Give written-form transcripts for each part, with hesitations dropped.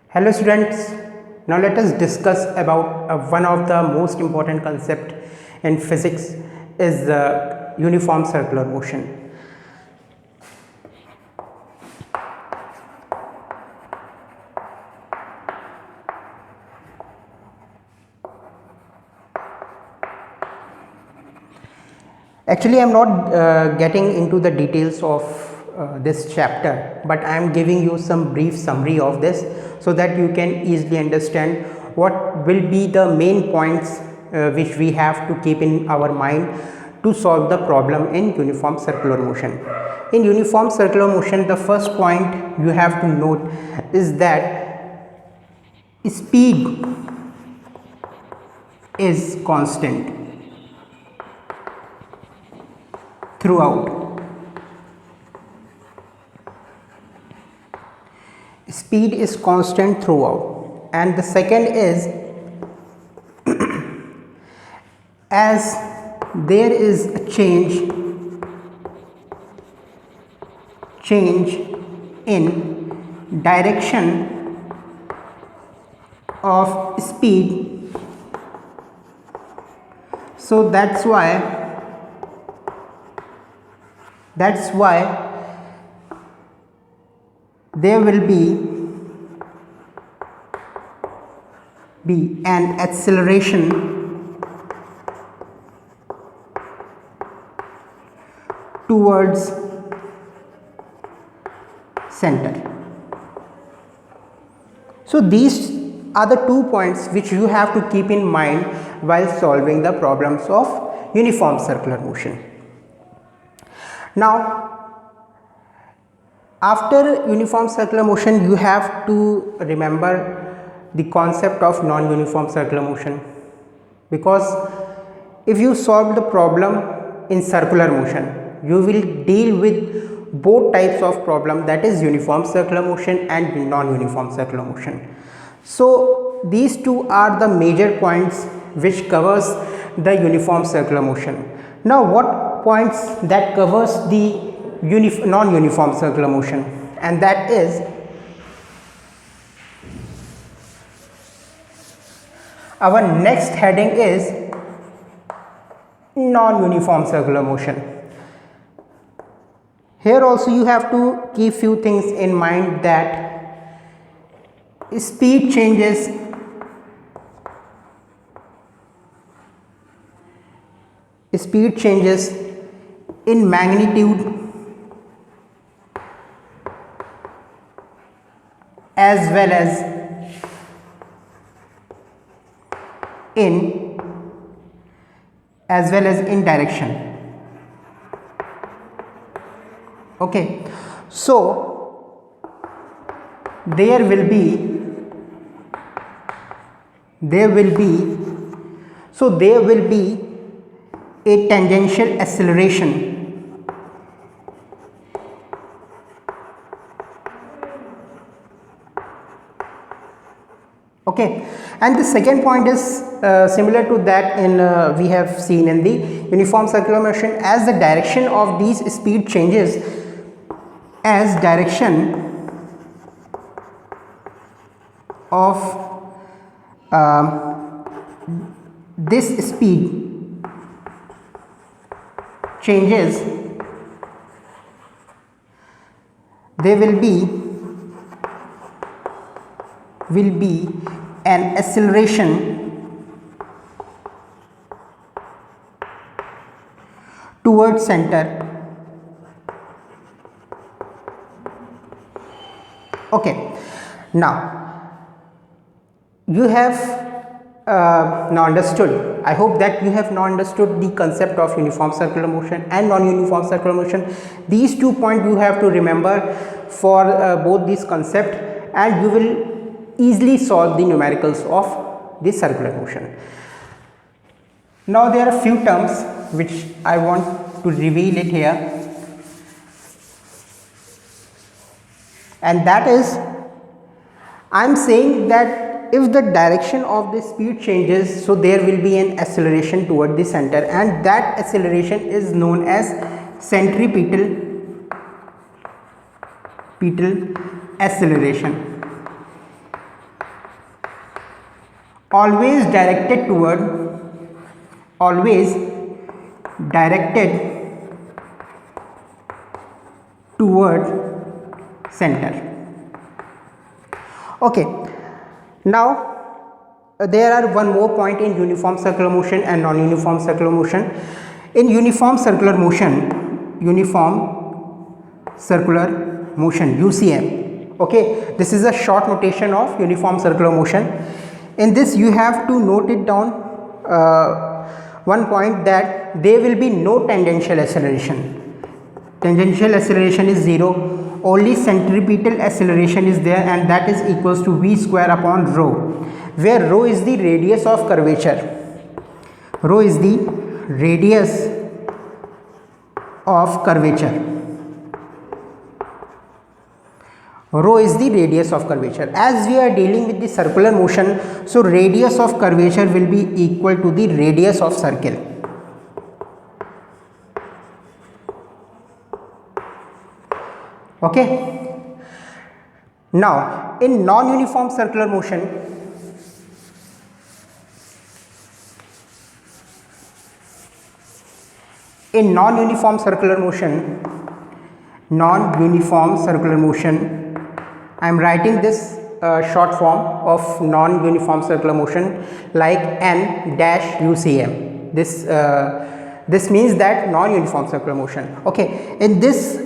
Hello students, now let us discuss about one of the most important concept in physics is the uniform circular motion. Actually, I am not getting into the details of this chapter, but I am giving you some brief summary of this so that you can easily understand what will be the main points which we have to keep in our mind to solve the problem in uniform circular motion. In uniform circular motion, the first point you have to note is that speed is constant throughout. Speed is constant throughout. And the second is, as there is a change in direction of speed, so that's why there will be an acceleration towards center. So these are the 2 points which you have to keep in mind while solving the problems of uniform circular motion. Now, after uniform circular motion, you have to remember the concept of non-uniform circular motion, because if you solve the problem in circular motion, you will deal with both types of problem, that is uniform circular motion and non-uniform circular motion. So these two are the major points which covers the uniform circular motion. Now what points that covers the non-uniform circular motion? And that is, our next heading is non-uniform circular motion. Here also you have to keep few things in mind, that speed changes in magnitude as well as in direction. Okay, so there will be a tangential acceleration okay. And the second point is similar to that in we have seen in the uniform circular motion, as the direction of these speed changes, as direction of this speed changes, there will be an acceleration towards center. Okay, now you have now understood, I hope that you have now understood the concept of uniform circular motion and non-uniform circular motion. These 2 points you have to remember for both these concept, and you will easily solve the numericals of the circular motion. Now there are few terms which I want to reveal it here, and that is, I am saying that if the direction of the speed changes, so there will be an acceleration toward the center, and that acceleration is known as centripetal acceleration, always directed toward center. Okay, now there are one more point in uniform circular motion and non-uniform circular motion. In uniform circular motion UCM, okay, this is a short notation of uniform circular motion. In this you have to note it down one point, that there will be no tangential acceleration. Tangential acceleration is 0, only centripetal acceleration is there, and that is equals to v square upon rho, where rho is the radius of curvature. Rho is the radius of curvature. Rho is the radius of curvature. As we are dealing with the circular motion, so radius of curvature will be equal to the radius of circle. Okay. Now in non-uniform circular motion, I am writing this short form of non-uniform circular motion like N dash UCM. This means that non-uniform circular motion. Okay, in this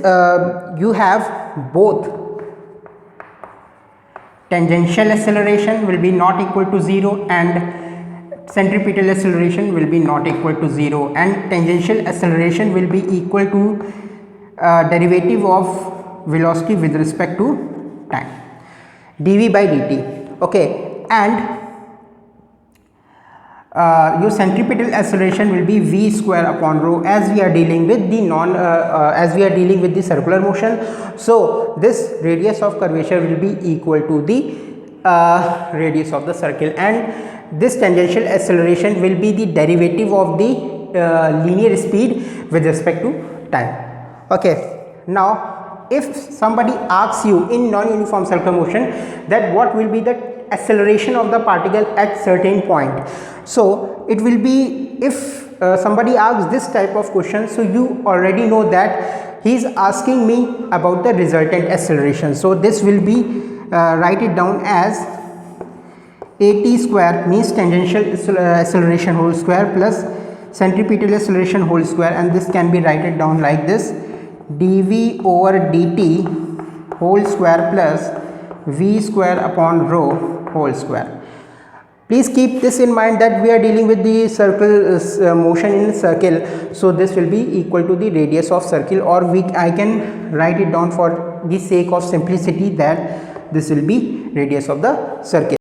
you have both tangential acceleration will be not equal to 0 and centripetal acceleration will be not equal to 0, and tangential acceleration will be equal to derivative of velocity with respect to time, dv by dt. Okay, and your centripetal acceleration will be v square upon rho, as we are dealing with the circular motion. So this radius of curvature will be equal to the radius of the circle, and this tangential acceleration will be the derivative of the linear speed with respect to time. Okay, now if somebody asks you in non-uniform circular motion that what will be the acceleration of the particle at certain point, so it will be, if somebody asks this type of question, so you already know that he is asking me about the resultant acceleration. So this will be write it down as at square, means tangential acceleration whole square plus centripetal acceleration whole square, and this can be written down like this: dv over dt whole square plus v square upon rho whole square. Please keep this in mind that we are dealing with the circle motion in circle, so this will be equal to the radius of circle, or I can write it down for the sake of simplicity that this will be radius of the circle.